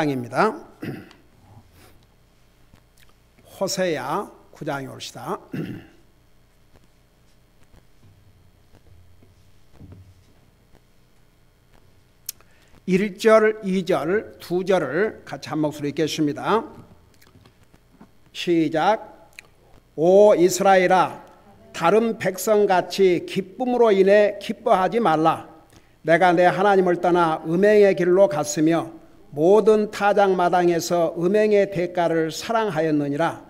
입니다. 호세야 9장에 옵시다. 1절, 2절, 2절을 같이 한 목소리 읽겠습니다. 시작. 오 이스라엘아, 다른 백성같이 기쁨으로 인해 기뻐하지 말라. 내가 내 하나님을 떠나 음행의 길로 갔으며 모든 타작마당에서 음행의 대가를 사랑하였느니라.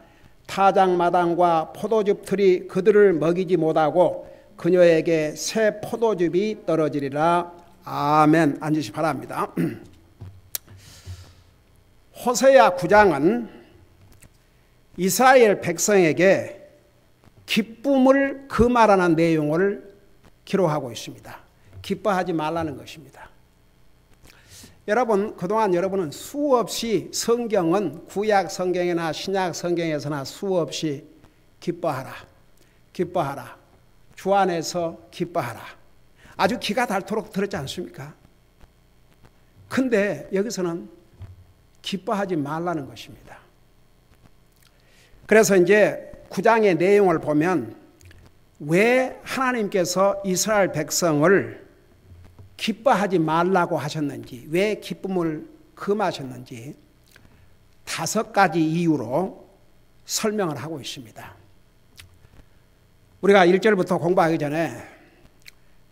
타작마당과 포도즙 틀이 그들을 먹이지 못하고 그녀에게 새 포도즙이 떨어지리라. 아멘. 앉으시 바랍니다. 호세야 9장은 이스라엘 백성에게 기쁨을 금하라는 내용을 기록하고 있습니다. 기뻐하지 말라는 것입니다. 여러분, 그동안 여러분은 수없이 성경은 구약 성경이나 신약 성경에서나 수없이 기뻐하라, 기뻐하라, 주 안에서 기뻐하라, 아주 기가 닳도록 들었지 않습니까? 근데 여기서는 기뻐하지 말라는 것입니다. 그래서 이제 9장의 내용을 보면 왜 하나님께서 이스라엘 백성을 기뻐하지 말라고 하셨는지, 왜 기쁨을 금하셨는지 5가지 이유로 설명을 하고 있습니다. 우리가 1절부터 공부하기 전에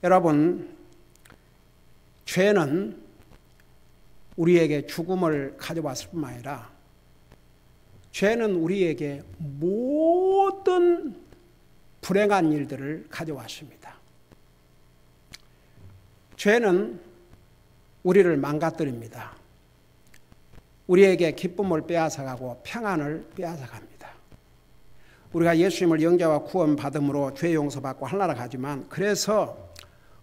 여러분, 죄는 우리에게 죽음을 가져왔을 뿐만 아니라 죄는 우리에게 모든 불행한 일들을 가져왔습니다. 죄는 우리를 망가뜨립니다. 우리에게 기쁨을 빼앗아가고 평안을 빼앗아갑니다. 우리가 예수님을 영접과 구원받음으로 죄 용서받고 하늘나라 가지만, 그래서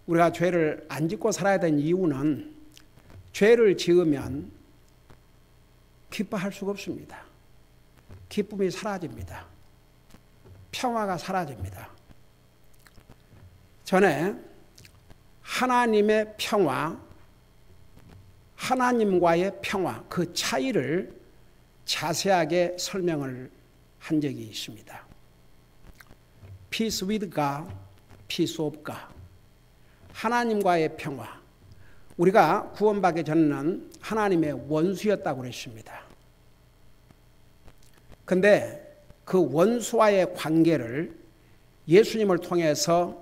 우리가 죄를 안 짓고 살아야 되는 이유는 죄를 지으면 기뻐할 수가 없습니다. 기쁨이 사라집니다. 평화가 사라집니다. 전에 하나님의 평화, 하나님과의 평화, 그 차이를 자세하게 설명을 한 적이 있습니다. Peace with God, peace of God. 하나님과의 평화. 우리가 구원받기 전에는 하나님의 원수였다고 그랬습니다. 근데 그 원수와의 관계를 예수님을 통해서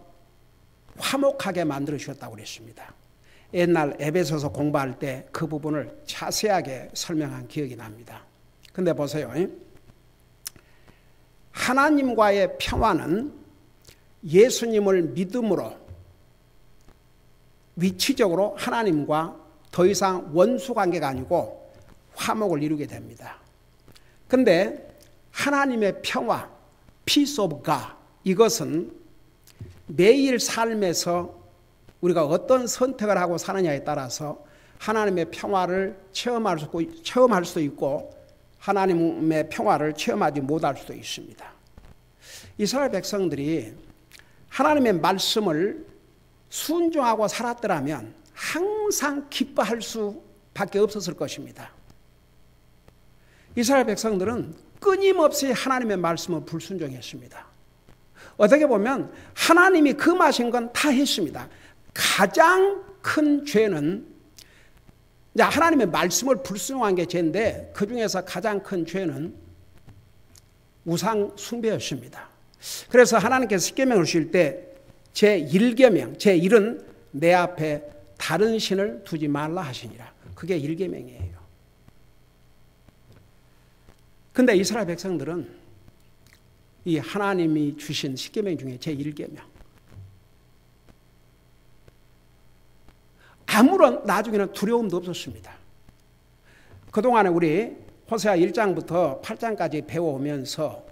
화목하게 만들어 주셨다고 그랬습니다. 옛날 에베소서 공부할 때 그 부분을 자세하게 설명한 기억이 납니다. 근데 보세요. 하나님과의 평화는 예수님을 믿음으로 위치적으로 하나님과 더 이상 원수 관계가 아니고 화목을 이루게 됩니다. 근데 하나님의 평화, peace of God, 이것은 매일 삶에서 우리가 어떤 선택을 하고 사느냐에 따라서 하나님의 평화를 체험할 수도 있고 하나님의 평화를 체험하지 못할 수도 있습니다. 이스라엘 백성들이 하나님의 말씀을 순종하고 살았더라면 항상 기뻐할 수밖에 없었을 것입니다. 이스라엘 백성들은 끊임없이 하나님의 말씀을 불순종했습니다. 어떻게 보면 하나님이 금하신 건 다 했습니다. 가장 큰 죄는 하나님의 말씀을 불순종한 게 죄인데, 그 중에서 가장 큰 죄는 우상 숭배였습니다. 그래서 하나님께서 십계명을 주실 때 제1계명, 제1은 내 앞에 다른 신을 두지 말라 하시니라. 그게 1계명이에요. 근데 이스라엘 백성들은 이 하나님이 주신 십계명 중에 제1계명, 아무런 나중에는 두려움도 없었습니다. 그동안에 우리 호세아 1장부터 8장까지 배워오면서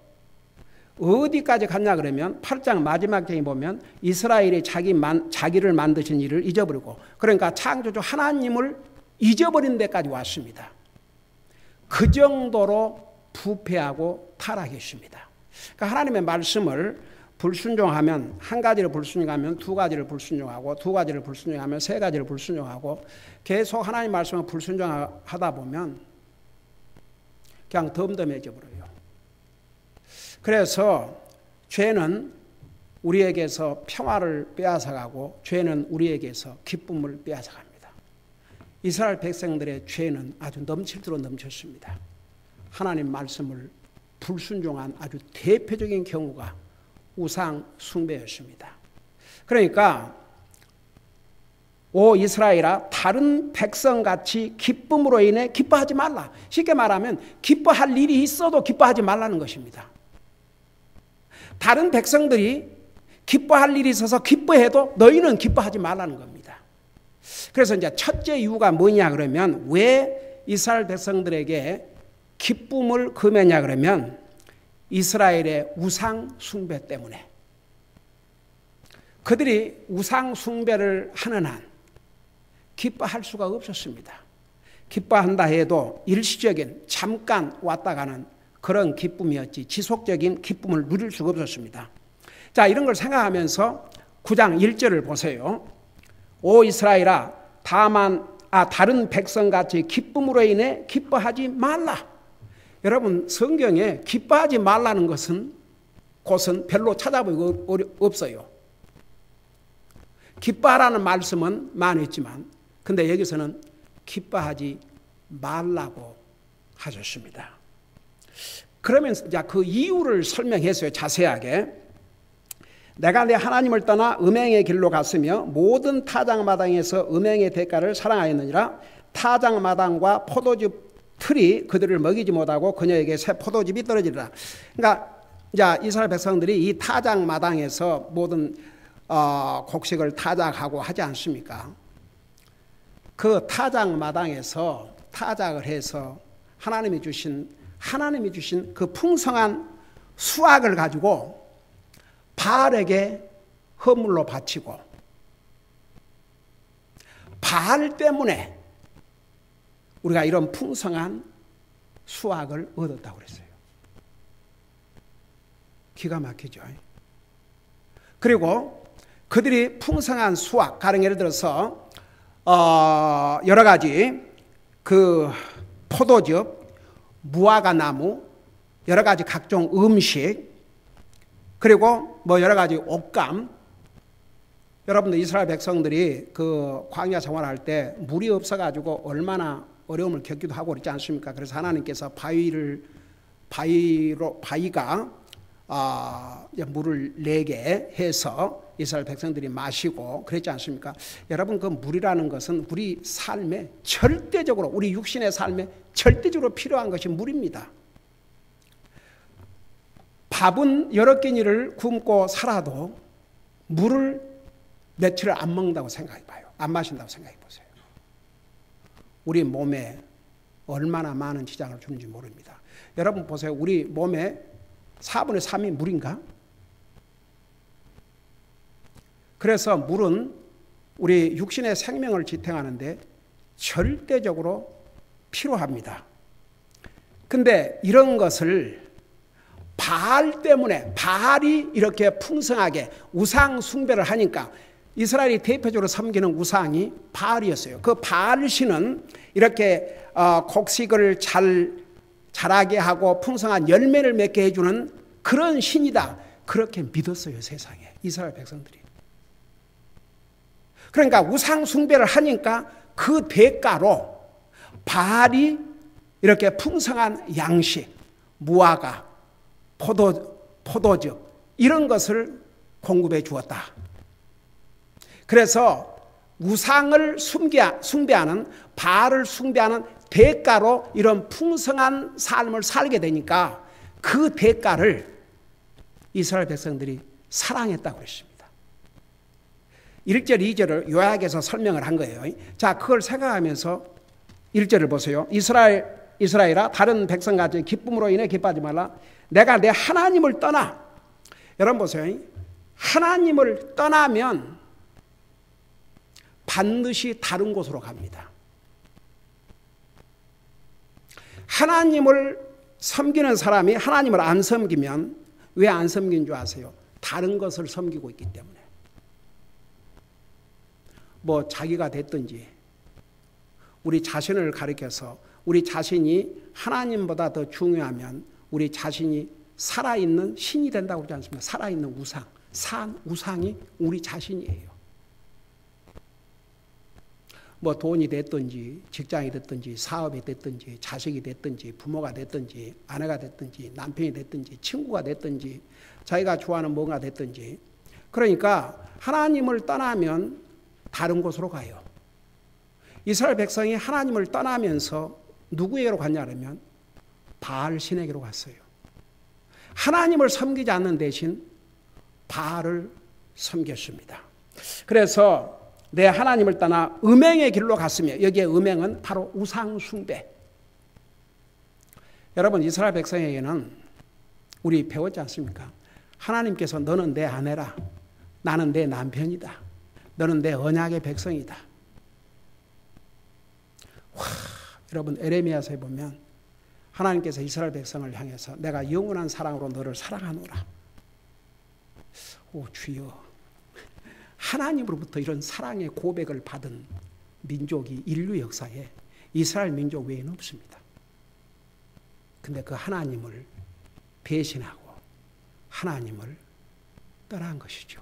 어디까지 갔냐 그러면 8장 마지막 장에 보면 이스라엘이 자기를 만드신 일을 잊어버리고, 그러니까 창조주 하나님을 잊어버린 데까지 왔습니다. 그 정도로 부패하고 타락했습니다. 그러니까 하나님의 말씀을 불순종하면 한 가지를 불순종하면 두 가지를 불순종하고 두 가지를 불순종하면 세 가지를 불순종하고 계속 하나님 말씀을 불순종하다 보면 그냥 덤덤해져 버려요. 그래서 죄는 우리에게서 평화를 빼앗아가고 죄는 우리에게서 기쁨을 빼앗아갑니다. 이스라엘 백성들의 죄는 아주 넘칠도록 넘쳤습니다. 하나님 말씀을 불순종한 아주 대표적인 경우가 우상 숭배였습니다. 그러니까 오 이스라엘아 다른 백성같이 기쁨으로 인해 기뻐하지 말라. 쉽게 말하면 기뻐할 일이 있어도 기뻐하지 말라는 것입니다. 다른 백성들이 기뻐할 일이 있어서 기뻐해도 너희는 기뻐하지 말라는 겁니다. 그래서 이제 첫째 이유가 뭐냐 그러면 왜 이스라엘 백성들에게 기쁨을 금했냐 그러면 이스라엘의 우상 숭배 때문에. 그들이 우상 숭배를 하는 한 기뻐할 수가 없었습니다. 기뻐한다 해도 일시적인 잠깐 왔다 가는 그런 기쁨이었지 지속적인 기쁨을 누릴 수가 없었습니다. 자, 이런 걸 생각하면서 9장 1절을 보세요. 오 이스라엘아 다른 백성같이 기쁨으로 인해 기뻐하지 말라. 여러분 성경에 기뻐하지 말라는 곳은 별로 찾아보기 없어요. 기뻐하라는 말씀은 많이 있지만 근데 여기서는 기뻐하지 말라고 하셨습니다. 그러면 이제 그 이유를 설명했어요. 자세하게. 내가 내 하나님을 떠나 음행의 길로 갔으며 모든 타작마당에서 음행의 대가를 사랑하였느니라. 타작마당과 포도즙 틀이 그들을 먹이지 못하고 그녀에게 새 포도즙이 떨어지리라. 그러니까 이제 이스라엘 백성들이 이 타작마당에서 모든 곡식을 타작하고 하지 않습니까? 그 타작마당에서 타작을 해서 하나님이 주신 그 풍성한 수확을 가지고 바알에게 헌물로 바치고 바알 때문에 우리가 이런 풍성한 수확을 얻었다고 그랬어요. 기가 막히죠. 그리고 그들이 풍성한 수확, 가령 예를 들어서 여러 가지 그 포도즙, 무화과 나무, 여러 가지 각종 음식, 그리고 뭐 여러 가지 옷감. 여러분들 이스라엘 백성들이 그 광야 생활할 때 물이 없어가지고 얼마나 어려움을 겪기도 하고 그렇지 않습니까? 그래서 하나님께서 바위가 물을 내게 해서 이스라엘 백성들이 마시고 그랬지 않습니까? 여러분 그 물이라는 것은 우리 삶에 절대적으로 우리 육신의 삶에 절대적으로 필요한 것이 물입니다. 밥은 여러 끼니를 굶고 살아도 물을 며칠을 안 먹는다고 생각해 봐요. 안 마신다고 생각해 보세요. 우리 몸에 얼마나 많은 지장을 주는지 모릅니다. 여러분 보세요. 우리 몸에 4분의 3이 물인가? 그래서 물은 우리 육신의 생명을 지탱하는데 절대적으로 필요합니다. 근데 이런 것을 바알 때문에 바알이 이렇게 풍성하게 우상 숭배를 하니까 이스라엘이 대표적으로 섬기는 우상이 바알이었어요. 그 바알 신은 이렇게 곡식을 자라게 하고 풍성한 열매를 맺게 해주는 그런 신이다. 그렇게 믿었어요. 세상에 이스라엘 백성들이. 그러니까 우상 숭배를 하니까 그 대가로 바알이 이렇게 풍성한 양식, 무화과, 포도즙 이런 것을 공급해 주었다. 그래서 우상을 숭배하는 바알을 숭배하는 대가로 이런 풍성한 삶을 살게 되니까 그 대가를 이스라엘 백성들이 사랑했다고 그랬습니다. 1절 2절을 요약해서 설명을 한 거예요. 자, 그걸 생각하면서 1절을 보세요. 이스라엘아 다른 백성같이 기쁨으로 인해 기뻐하지 말라. 내가 내 하나님을 떠나. 여러분 보세요. 하나님을 떠나면 반드시 다른 곳으로 갑니다. 하나님을 섬기는 사람이 하나님을 안 섬기면 왜 안 섬기는 줄 아세요? 다른 것을 섬기고 있기 때문에. 뭐 자기가 됐든지 우리 자신을 가리켜서 우리 자신이 하나님보다 더 중요하면 우리 자신이 살아있는 신이 된다고 그러지 않습니까? 살아있는 우상, 산 우상이 우리 자신이에요. 뭐 돈이 됐든지 직장이 됐든지 사업이 됐든지 자식이 됐든지 부모가 됐든지 아내가 됐든지 남편이 됐든지 친구가 됐든지 자기가 좋아하는 뭔가 됐든지, 그러니까 하나님을 떠나면 다른 곳으로 가요. 이스라엘 백성이 하나님을 떠나면서 누구에게로 갔냐면 바알 신에게로 갔어요. 하나님을 섬기지 않는 대신 바알을 섬겼습니다. 그래서 내 하나님을 떠나 음행의 길로 갔으며, 여기에 음행은 바로 우상 숭배. 여러분, 이스라엘 백성에게는 우리 배웠지 않습니까? 하나님께서 너는 내 아내라, 나는 내 남편이다, 너는 내 언약의 백성이다. 와, 여러분, 에레미야서에 보면 하나님께서 이스라엘 백성을 향해서 내가 영원한 사랑으로 너를 사랑하노라. 오 주여, 하나님으로부터 이런 사랑의 고백을 받은 민족이 인류 역사에 이스라엘 민족 외에는 없습니다. 근데 그 하나님을 배신하고 하나님을 떠난 것이죠.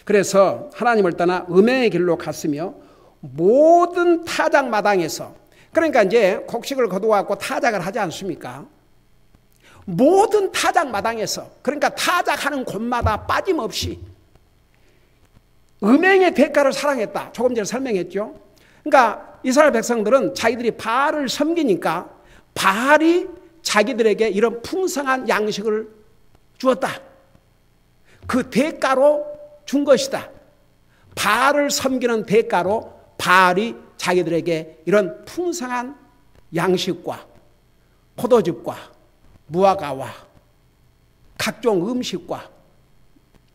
그래서 하나님을 떠나 음행의 길로 갔으며 모든 타작마당에서, 그러니까 이제 곡식을 거두어갖고 타작을 하지 않습니까? 모든 타작마당에서, 그러니까 타작하는 곳마다 빠짐없이 음행의 대가를 사랑했다. 조금 전에 설명했죠. 그러니까 이스라엘 백성들은 자기들이 바알을 섬기니까 바알이 자기들에게 이런 풍성한 양식을 주었다. 그 대가로 준 것이다. 바알을 섬기는 대가로 바알이 자기들에게 이런 풍성한 양식과 포도즙과 무화과와 각종 음식과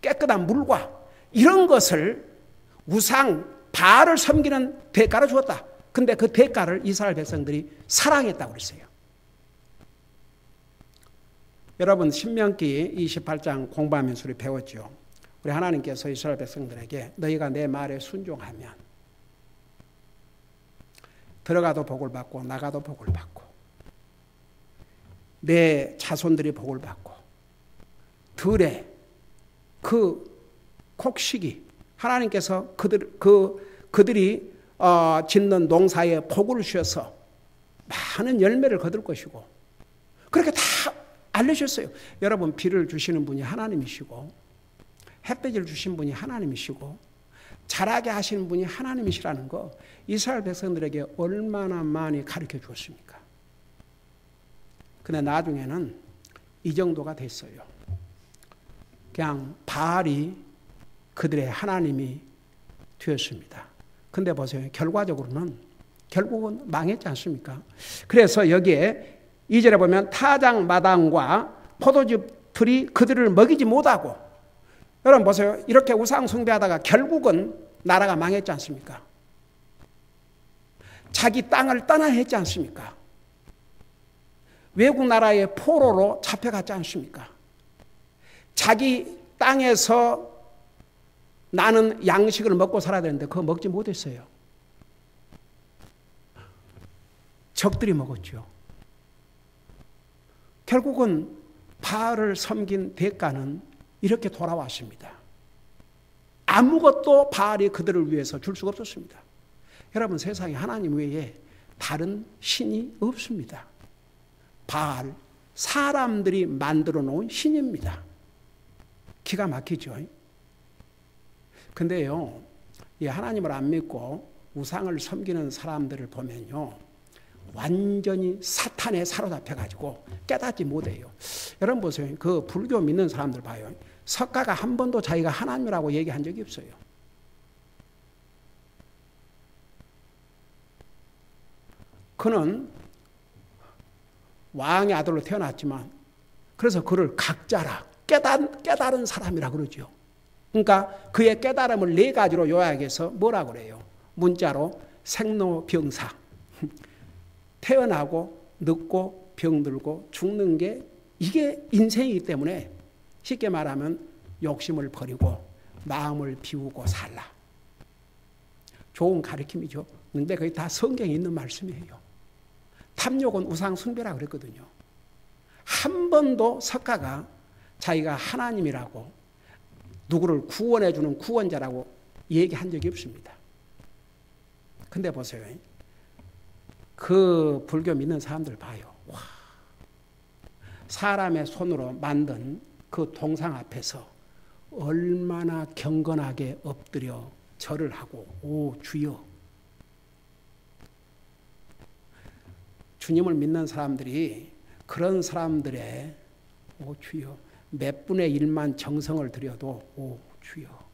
깨끗한 물과 이런 것을 우상 바알을 섬기는 대가로 주었다. 근데 그 대가를 이스라엘 백성들이 사랑했다고 그랬어요. 여러분, 신명기 28장 공부하면서 우리 배웠죠. 우리 하나님께서 이스라엘 백성들에게 너희가 내 말에 순종하면 들어가도 복을 받고 나가도 복을 받고 내 자손들이 복을 받고 들에 그 곡식이 하나님께서 그들이 짓는 농사에 복을 주셔서 많은 열매를 거둘 것이고, 그렇게 다 알려주셨어요. 여러분, 비를 주시는 분이 하나님이시고 햇볕을 주신 분이 하나님이시고 자라게 하시는 분이 하나님이시라는 거 이스라엘 백성들에게 얼마나 많이 가르쳐 주었습니까? 근데 나중에는 이 정도가 됐어요. 그냥 바알이 그들의 하나님이 되었습니다. 근데 보세요. 결과적으로는 결국은 망했지 않습니까? 그래서 여기에 2절에 보면 타작 마당과 포도즙 들이 그들을 먹이지 못하고, 여러분 보세요. 이렇게 우상 숭배하다가 결국은 나라가 망했지 않습니까? 자기 땅을 떠나야 했지 않습니까? 외국 나라의 포로로 잡혀갔지 않습니까? 자기 땅에서 나는 양식을 먹고 살아야 되는데 그거 먹지 못했어요. 적들이 먹었죠. 결국은 바알을 섬긴 대가는 이렇게 돌아왔습니다. 아무것도 바알이 그들을 위해서 줄 수가 없었습니다. 여러분, 세상에 하나님 외에 다른 신이 없습니다. 바알, 사람들이 만들어 놓은 신입니다. 기가 막히죠. 근데요, 이 하나님을 안 믿고 우상을 섬기는 사람들을 보면요, 완전히 사탄에 사로잡혀가지고 깨닫지 못해요. 여러분 보세요. 그 불교 믿는 사람들 봐요. 석가가 한 번도 자기가 하나님이라고 얘기한 적이 없어요. 그는 왕의 아들로 태어났지만 그래서 그를 각자라 깨달은 사람이라 그러죠. 그러니까 그의 깨달음을 네 가지로 요약해서 뭐라 그래요? 문자로 생로병사. 태어나고 늙고 병들고 죽는 게 이게 인생이기 때문에 쉽게 말하면 욕심을 버리고 마음을 비우고 살라. 좋은 가르침이죠. 근데 그게 다 성경에 있는 말씀이에요. 탐욕은 우상 숭배라 그랬거든요. 한 번도 석가가 자기가 하나님이라고 누구를 구원해 주는 구원자라고 얘기한 적이 없습니다. 근데 보세요. 그 불교 믿는 사람들 봐요. 와, 사람의 손으로 만든 그 동상 앞에서 얼마나 경건하게 엎드려 절을 하고, 오 주여. 주님을 믿는 사람들이 그런 사람들의 오 주여 몇 분의 1만 정성을 들여도 오 주여.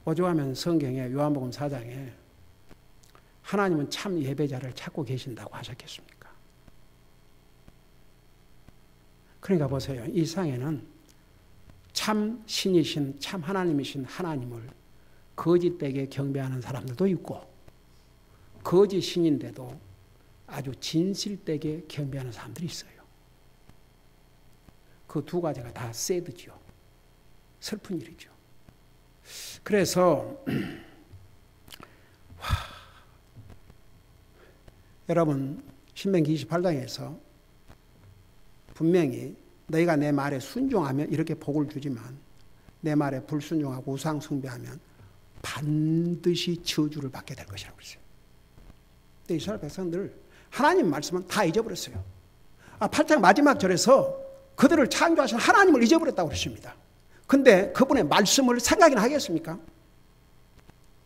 오죽하면 성경에 요한복음 4장에 하나님은 참 예배자를 찾고 계신다고 하셨겠습니까? 그러니까 보세요. 이 세상에는 참 신이신 참 하나님이신 하나님을 거짓되게 경배하는 사람들도 있고 거짓 신인데도 아주 진실되게 경배하는 사람들이 있어요. 그 두 가지가 다 새드죠. 슬픈 일이죠. 그래서 여러분 신명기 28장에서 분명히 너희가 내 말에 순종하면 이렇게 복을 주지만 내 말에 불순종하고 우상 숭배하면 반드시 저주를 받게 될 것이라고 그랬어요. 근데 이스라엘 백성들 하나님 말씀은 다 잊어버렸어요. 8장 마지막 절에서 그들을 창조하신 하나님을 잊어버렸다고 그랬습니다. 근데 그분의 말씀을 생각이나 하겠습니까?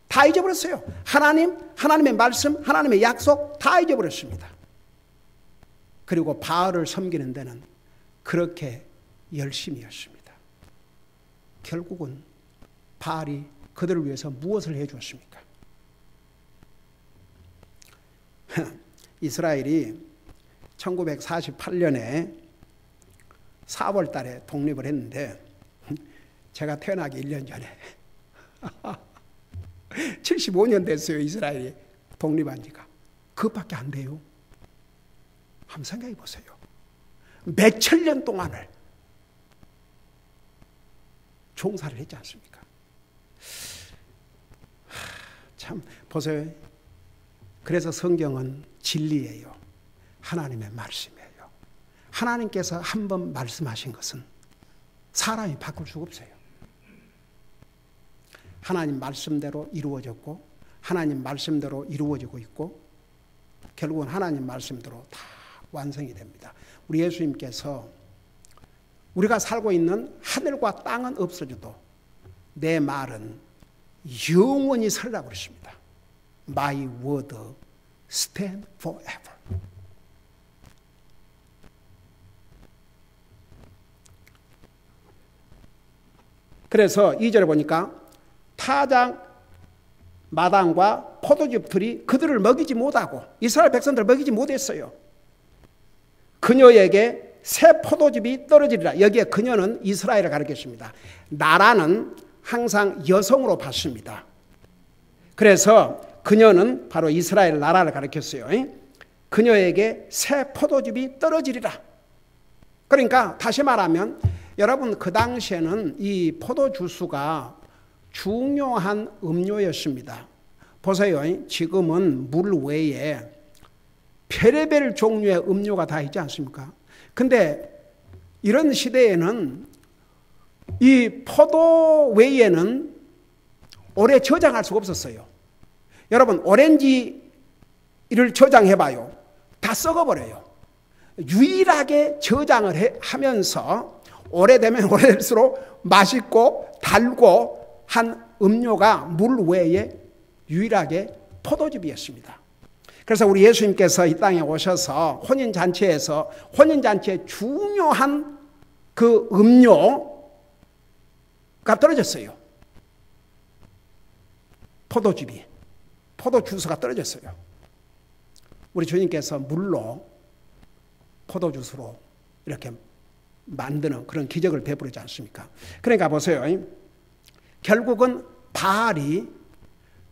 다 잊어버렸어요. 하나님, 하나님의 말씀, 하나님의 약속 다 잊어버렸습니다. 그리고 바알을 섬기는 데는 그렇게 열심히 했습니다. 결국은 바알이 그들을 위해서 무엇을 해 주었습니까? 이스라엘이 1948년에 4월 달에 독립을 했는데 제가 태어나기 1년 전에 75년 됐어요. 이스라엘이 독립한 지가. 그것밖에 안 돼요. 한번 생각해 보세요. 몇천 년 동안을 종사를 했지 않습니까? 참 보세요. 그래서 성경은 진리예요. 하나님의 말씀이에요. 하나님께서 한 번 말씀하신 것은 사람이 바꿀 수가 없어요. 하나님 말씀대로 이루어졌고 하나님 말씀대로 이루어지고 있고 결국은 하나님 말씀대로 다 완성이 됩니다. 우리 예수님께서 우리가 살고 있는 하늘과 땅은 없어져도 내 말은 영원히 설라고 그랬습니다. My word stand forever. 그래서 2절에 보니까 타작 마당과 포도즙들이 그들을 먹이지 못하고 이스라엘 백성들을 먹이지 못했어요. 그녀에게 새 포도즙이 떨어지리라. 여기에 그녀는 이스라엘을 가리켰습니다. 나라는 항상 여성으로 봤습니다. 그래서 그녀는 바로 이스라엘 나라를 가리켰어요. 그녀에게 새 포도즙이 떨어지리라. 그러니까 다시 말하면 여러분 그 당시에는 이 포도주스가 중요한 음료였습니다. 보세요. 지금은 물 외에 별의별 종류의 음료가 다 있지 않습니까? 근데 이런 시대에는 이 포도 외에는 오래 저장할 수가 없었어요. 여러분 오렌지를 저장해봐요. 다 썩어버려요. 유일하게 저장을 하면서 오래되면 오래될수록 맛있고 달고 한 음료가 물 외에 유일하게 포도즙이었습니다. 그래서 우리 예수님께서 이 땅에 오셔서 혼인잔치에서 혼인잔치에 중요한 그 음료가 떨어졌어요. 포도즙이, 포도주스가 떨어졌어요. 우리 주님께서 물로 포도주스로 이렇게 만드는 그런 기적을 베풀지 않습니까? 그러니까 보세요. 결국은 바알이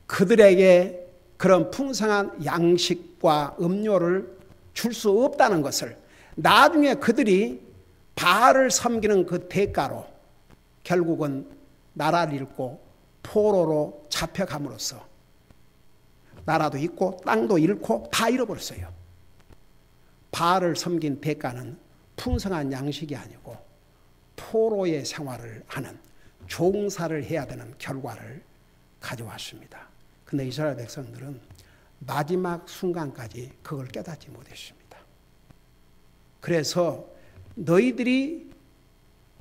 그들에게 그런 풍성한 양식과 음료를 줄 수 없다는 것을 나중에 그들이 바알을 섬기는 그 대가로 결국은 나라를 잃고 포로로 잡혀감으로써 나라도 잃고 땅도 잃고 다 잃어버렸어요. 바알을 섬긴 대가는 풍성한 양식이 아니고 포로의 생활을 하는 종사를 해야 되는 결과를 가져왔습니다. 근데 이스라엘 백성들은 마지막 순간까지 그걸 깨닫지 못했습니다. 그래서 너희들이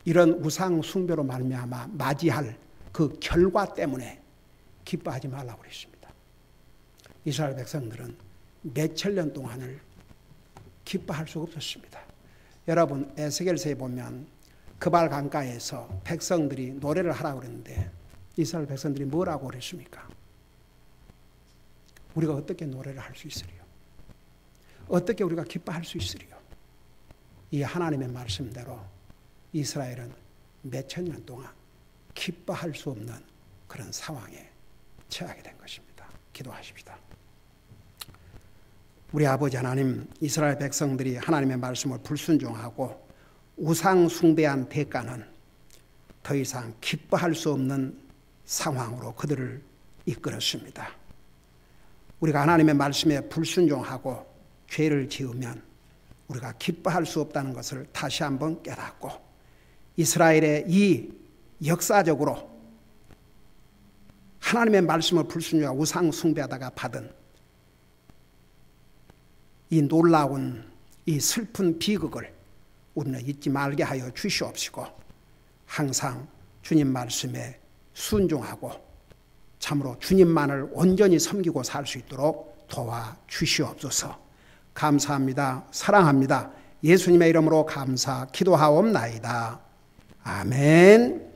이런 우상 숭배로 말미암아 맞이할 그 결과 때문에 기뻐하지 말라고 그랬습니다. 이스라엘 백성들은 몇천 년 동안을 기뻐할 수가 없었습니다. 여러분 에스겔서에 보면 그발 강가에서 백성들이 노래를 하라고 그랬는데 이스라엘 백성들이 뭐라고 그랬습니까? 우리가 어떻게 노래를 할 수 있으리요? 어떻게 우리가 기뻐할 수 있으리요? 이 하나님의 말씀대로 이스라엘은 몇천 년 동안 기뻐할 수 없는 그런 상황에 처하게 된 것입니다. 기도하십시다. 우리 아버지 하나님, 이스라엘 백성들이 하나님의 말씀을 불순종하고 우상 숭배한 대가는 더 이상 기뻐할 수 없는 상황으로 그들을 이끌었습니다. 우리가 하나님의 말씀에 불순종하고 죄를 지으면 우리가 기뻐할 수 없다는 것을 다시 한번 깨닫고 이스라엘의 이 역사적으로 하나님의 말씀을 불순종하고 우상 숭배하다가 받은 이 놀라운 이 슬픈 비극을 우리는 잊지 말게 하여 주시옵시고 항상 주님 말씀에 순종하고 참으로 주님만을 온전히 섬기고 살 수 있도록 도와주시옵소서. 감사합니다. 사랑합니다. 예수님의 이름으로 감사 기도하옵나이다. 아멘.